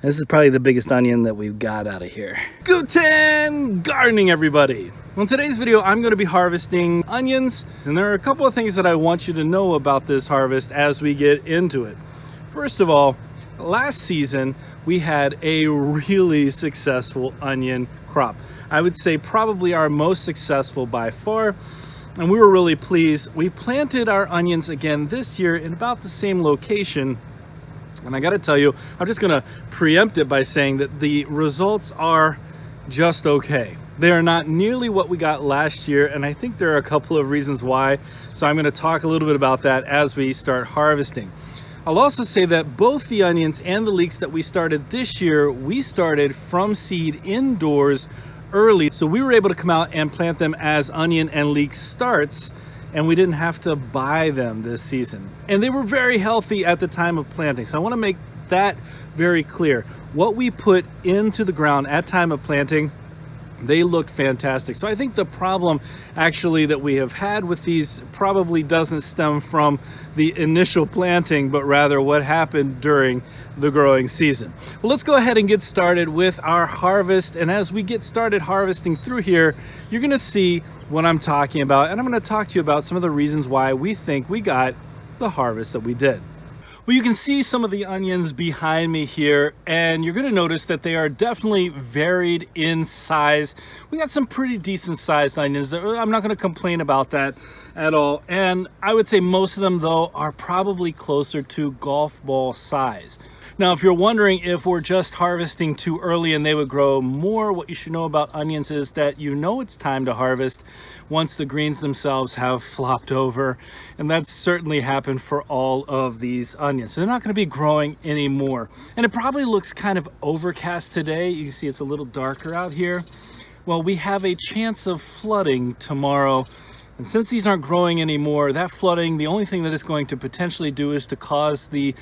This is probably the biggest onion that we've got out of here. Guten gardening, everybody. On today's video, I'm going to be harvesting onions, and there are a couple of things that I want you to know about this harvest as we get into it. First of all, last season, we had a really successful onion crop. I would say probably our most successful by far, and we were really pleased. We planted our onions again this year in about the same location, and I gotta tell you, I'm just gonna preempt it by saying that the results are just okay. They are not nearly what we got last year, and I think there are a couple of reasons why, so I'm gonna talk a little bit about that as we start harvesting. I'll also say that both the onions and the leeks that we started this year, we started from seed indoors early. So we were able to come out and plant them as onion and leek starts, and we didn't have to buy them this season. And they were very healthy at the time of planting. So I want to make that very clear. What we put into the ground at time of planting, they looked fantastic. So I think the problem actually that we have had with these probably doesn't stem from the initial planting, but rather what happened during the growing season. Well, let's go ahead and get started with our harvest. And as we get started harvesting through here, you're gonna see what I'm talking about. And I'm gonna talk to you about some of the reasons why we think we got the harvest that we did. Well, you can see some of the onions behind me here, and you're gonna notice that they are definitely varied in size. We got some pretty decent sized onions. I'm not gonna complain about that at all. And I would say most of them though are probably closer to golf ball size. Now, if you're wondering if we're just harvesting too early and they would grow more, what you should know about onions is that you know it's time to harvest once the greens themselves have flopped over. And that's certainly happened for all of these onions. So they're not going to be growing anymore. And it probably looks kind of overcast today. You can see it's a little darker out here. Well, we have a chance of flooding tomorrow. And since these aren't growing anymore, that flooding, the only thing that it's going to potentially do is to cause the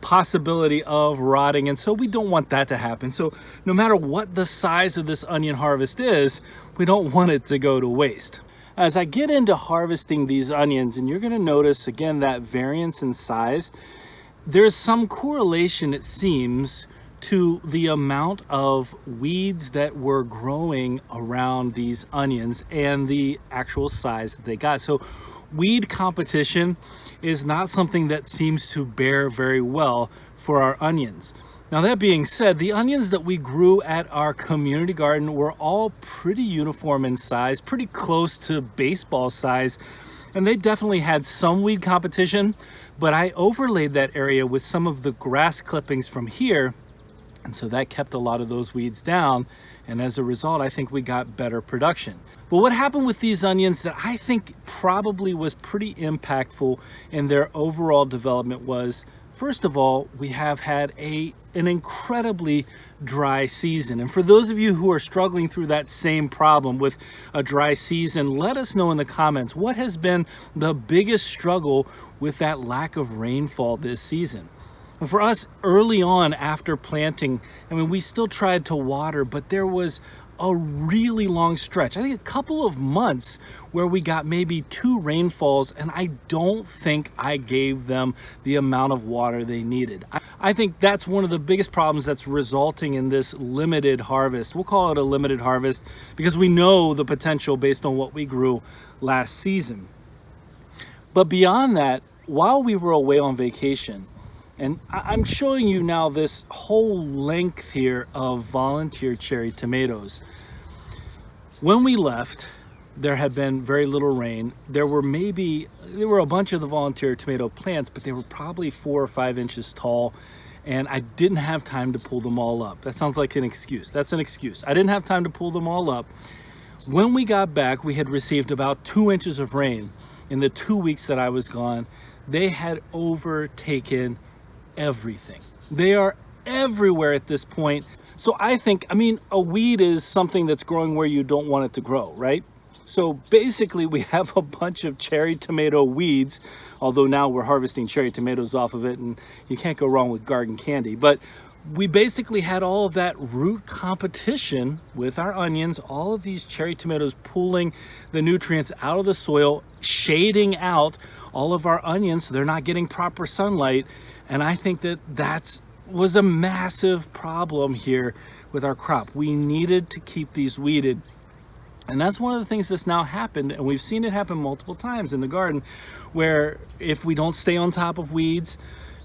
possibility of rotting, and so we don't want that to happen. So no matter what the size of this onion harvest is, we don't want it to go to waste. As I get into harvesting these onions, and you're going to notice again that variance in size, there's some correlation, it seems, to the amount of weeds that were growing around these onions and the actual size that they got. So weed competition is not something that seems to bear very well for our onions. Now, that being said, the onions that we grew at our community garden were all pretty uniform in size, pretty close to baseball size, and they definitely had some weed competition, but I overlaid that area with some of the grass clippings from here, and so that kept a lot of those weeds down, and as a result, I think we got better production. But what happened with these onions that I think probably was pretty impactful in their overall development was, first of all, we have had an incredibly dry season. And for those of you who are struggling through that same problem with a dry season, let us know in the comments what has been the biggest struggle with that lack of rainfall this season. And for us, early on after planting, I mean, we still tried to water, but there was a really long stretch, I think a couple of months, where we got maybe 2 rainfalls, and I don't think I gave them the amount of water they needed. I think that's one of the biggest problems that's resulting in this limited harvest. We'll call it a limited harvest because we know the potential based on what we grew last season. But beyond that, while we were away on vacation, and I'm showing you now this whole length here of volunteer cherry tomatoes. When we left, there had been very little rain. There were a bunch of the volunteer tomato plants, but they were probably 4 or 5 inches tall, and I didn't have time to pull them all up. That sounds like an excuse. That's an excuse. I didn't have time to pull them all up. When we got back, we had received about 2 inches of rain in the 2 weeks that I was gone. They had overtaken everything. They are everywhere at this point. So I think, I mean, a weed is something that's growing where you don't want it to grow, right? So basically we have a bunch of cherry tomato weeds, although now we're harvesting cherry tomatoes off of it, and you can't go wrong with garden candy. But we basically had all of that root competition with our onions, all of these cherry tomatoes pulling the nutrients out of the soil, shading out all of our onions so they're not getting proper sunlight. And I think that that's was a massive problem here with our crop. We needed to keep these weeded. And that's one of the things that's now happened, and we've seen it happen multiple times in the garden, where if we don't stay on top of weeds,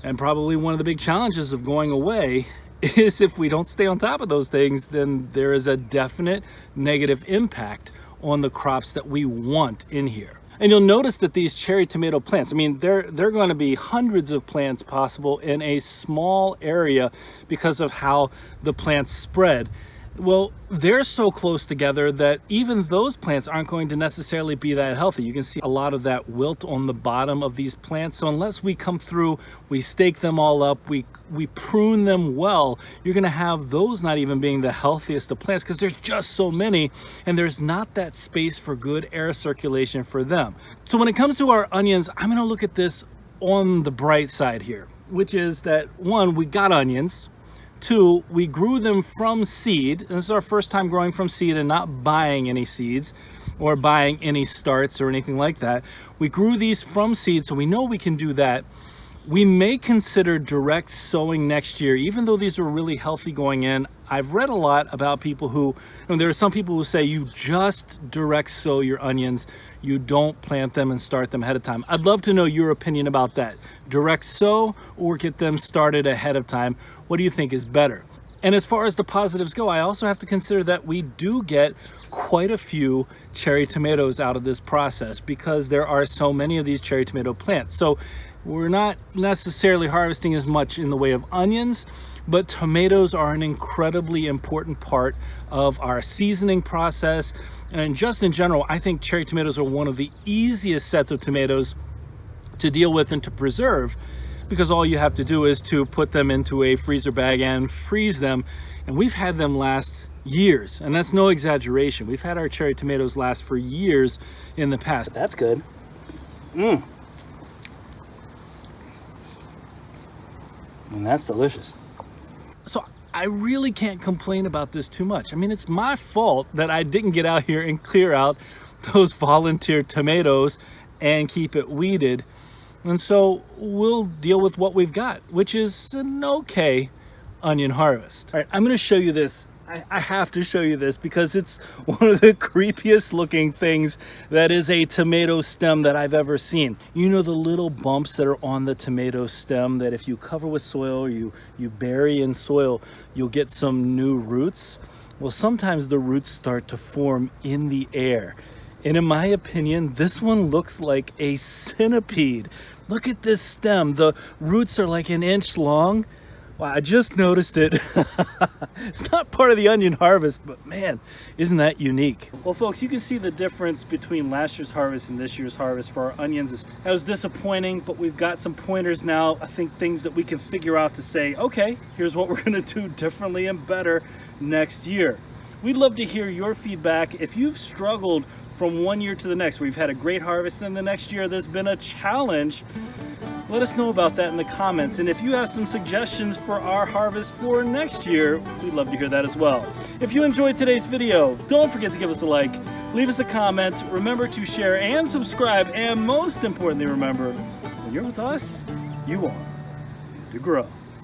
and probably one of the big challenges of going away is if we don't stay on top of those things, then there is a definite negative impact on the crops that we want in here. And you'll notice that these cherry tomato plants, I mean, they're going to be hundreds of plants possible in a small area because of how the plants spread. Well, they're so close together that even those plants aren't going to necessarily be that healthy. You can see a lot of that wilt on the bottom of these plants. So unless we come through, we stake them all up, we prune them well, you're going to have those not even being the healthiest of plants because there's just so many and there's not that space for good air circulation for them. So when it comes to our onions, I'm going to look at this on the bright side here, which is that one, we got onions. Two, we grew them from seed. And this is our first time growing from seed and not buying any seeds or buying any starts or anything like that. We grew these from seed, so we know we can do that. We may consider direct sowing next year, even though these were really healthy going in. I've read a lot about people who, there are some people who say you just direct sow your onions. You don't plant them and start them ahead of time. I'd love to know your opinion about that. Direct sow or get them started ahead of time. What do you think is better? And as far as the positives go, I also have to consider that we do get quite a few cherry tomatoes out of this process because there are so many of these cherry tomato plants. So we're not necessarily harvesting as much in the way of onions, but tomatoes are an incredibly important part of our seasoning process. And just in general, I think cherry tomatoes are one of the easiest sets of tomatoes to deal with and to preserve, because all you have to do is to put them into a freezer bag and freeze them. And we've had them last years, and that's no exaggeration. We've had our cherry tomatoes last for years in the past. That's good. And that's delicious. So I really can't complain about this too much. I mean, it's my fault that I didn't get out here and clear out those volunteer tomatoes and keep it weeded. And so we'll deal with what we've got, which is an okay onion harvest. All right, I'm going to show you this. I have to show you this because it's one of the creepiest looking things that is a tomato stem that I've ever seen. You know the little bumps that are on the tomato stem that if you cover with soil, you bury in soil, you'll get some new roots? Well, sometimes the roots start to form in the air. And in my opinion, this one looks like a centipede. Look at this stem. The roots are like an inch long. Wow, I just noticed it. It's not part of the onion harvest, but man, isn't that unique? Well, folks, you can see the difference between last year's harvest and this year's harvest for our onions. That was disappointing, but we've got some pointers now. I think things that we can figure out to say, okay, here's what we're gonna do differently and better next year. We'd love to hear your feedback. If you've struggled from one year to the next, where you've had a great harvest and the next year there's been a challenge, let us know about that in the comments. And if you have some suggestions for our harvest for next year, we'd love to hear that as well. If you enjoyed today's video, don't forget to give us a like, leave us a comment, remember to share and subscribe, and most importantly, remember, when you're with us, you are to grow.